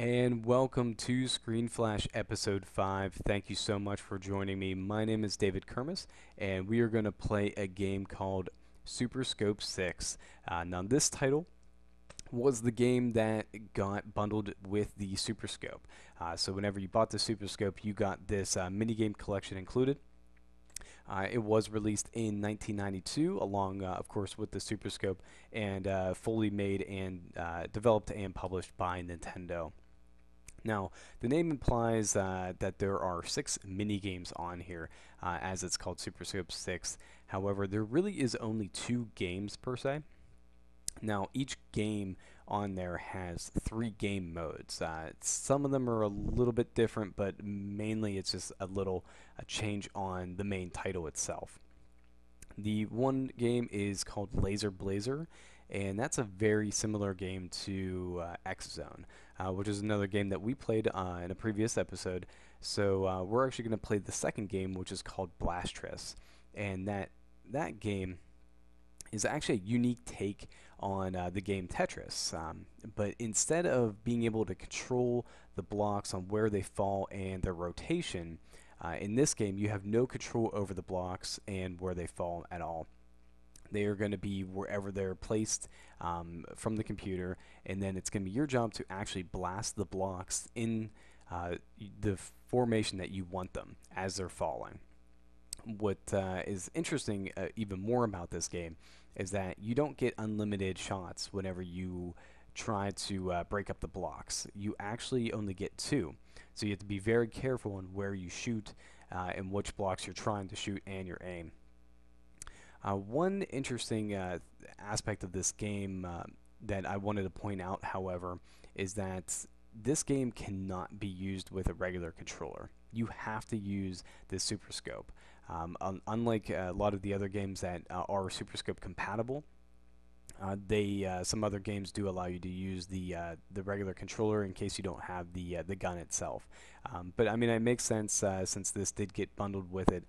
And welcome to Screen Flash Episode 5. Thank you so much for joining me. My name is David Kermis, and we are going to play a game called Super Scope 6. Now, this title was the game that got bundled with the Super Scope. So, whenever you bought the Super Scope, you got this minigame collection included. It was released in 1992, along, of course, with the Super Scope, and fully made and developed and published by Nintendo. Now, the name implies that there are 6 mini-games on here, as it's called Super Scope 6. However, there really is only 2 games per se. Now, each game on there has 3 game modes. Some of them are a little bit different, but mainly it's just a change on the main title itself. The one game is called Laser Blazer, and that's a very similar game to X Zone, which is another game that we played in a previous episode. So we're actually going to play the second game, which is called Blastress, and that game is actually a unique take on the game Tetris. But instead of being able to control the blocks on where they fall and their rotation, in this game you have no control over the blocks and where they fall at all. They are going to be wherever they're placed from the computer, and then it's going to be your job to actually blast the blocks in the formation that you want them as they're falling. What is interesting even more about this game is that you don't get unlimited shots whenever you try to break up the blocks. You actually only get 2. So you have to be very careful on where you shoot and which blocks you're trying to shoot and your aim. One interesting aspect of this game that I wanted to point out, however, is that this game cannot be used with a regular controller. You have to use the Super Scope. Unlike a lot of the other games that are Super Scope compatible, some other games do allow you to use the regular controller in case you don't have the gun itself. But I mean, it makes sense since this did get bundled with it.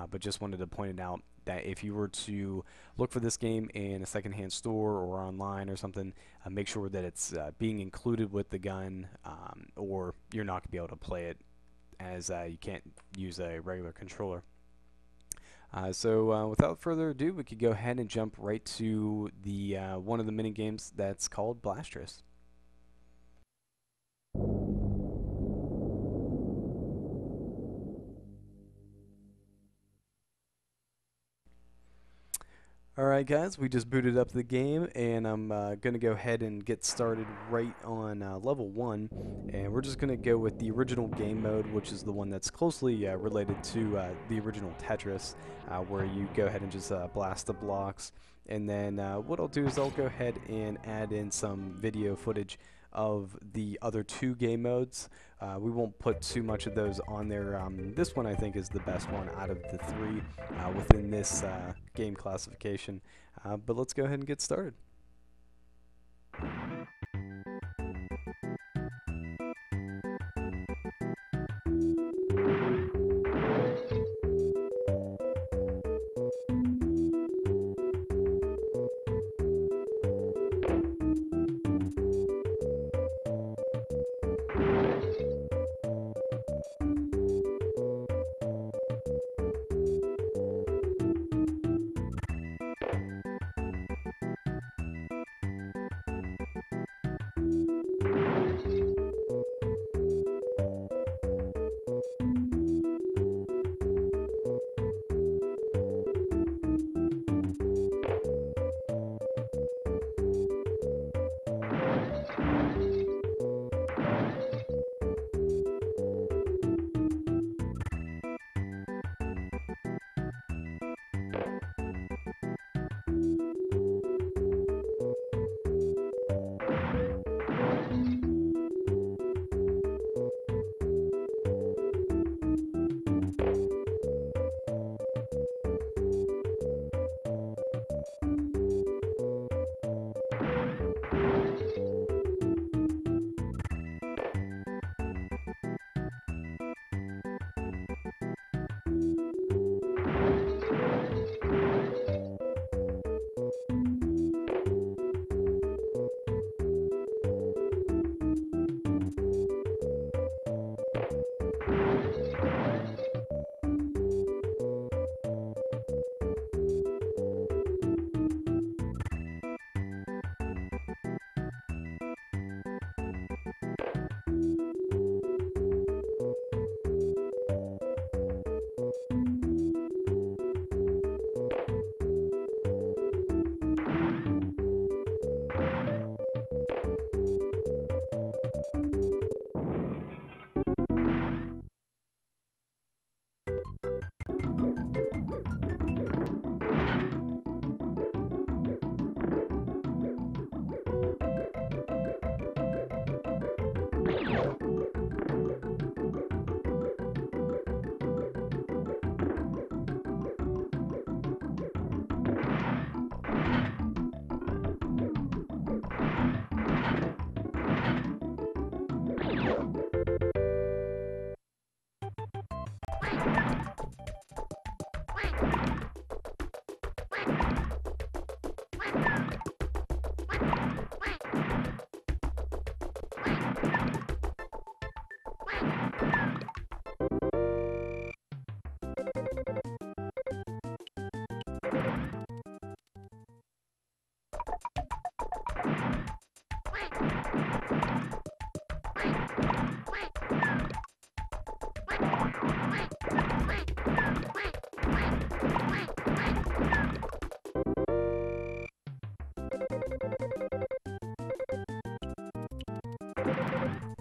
But just wanted to point it out that if you were to look for this game in a secondhand store or online or something, make sure that it's being included with the gun, or you're not going to be able to play it as you can't use a regular controller. So without further ado, we could go ahead and jump right to the one of the mini games that's called Blastress. Alright guys, we just booted up the game, and I'm going to go ahead and get started right on level 1, and we're just going to go with the original game mode, which is the one that's closely related to the original Tetris, where you go ahead and just blast the blocks. And then what I'll do is I'll go ahead and add in some video footage of the other 2 game modes. We won't put too much of those on there. This one I think is the best one out of the 3 within this game classification. But let's go ahead and get started.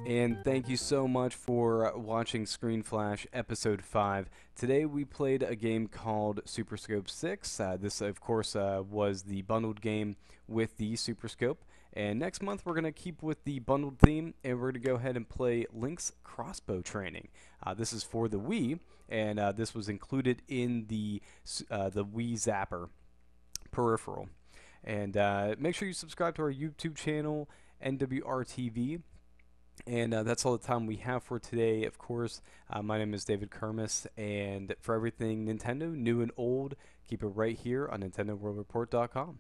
And thank you so much for watching Screen Flash Episode 5. Today we played a game called Super Scope 6. This, of course, was the bundled game with the Super Scope. And next month we're going to keep with the bundled theme, and we're going to go ahead and play Link's Crossbow Training. This is for the Wii, and this was included in the Wii Zapper peripheral. And make sure you subscribe to our YouTube channel, NWRTV. And that's all the time we have for today. Of course, my name is David Kermis, and for everything Nintendo, new and old, keep it right here on NintendoWorldReport.com.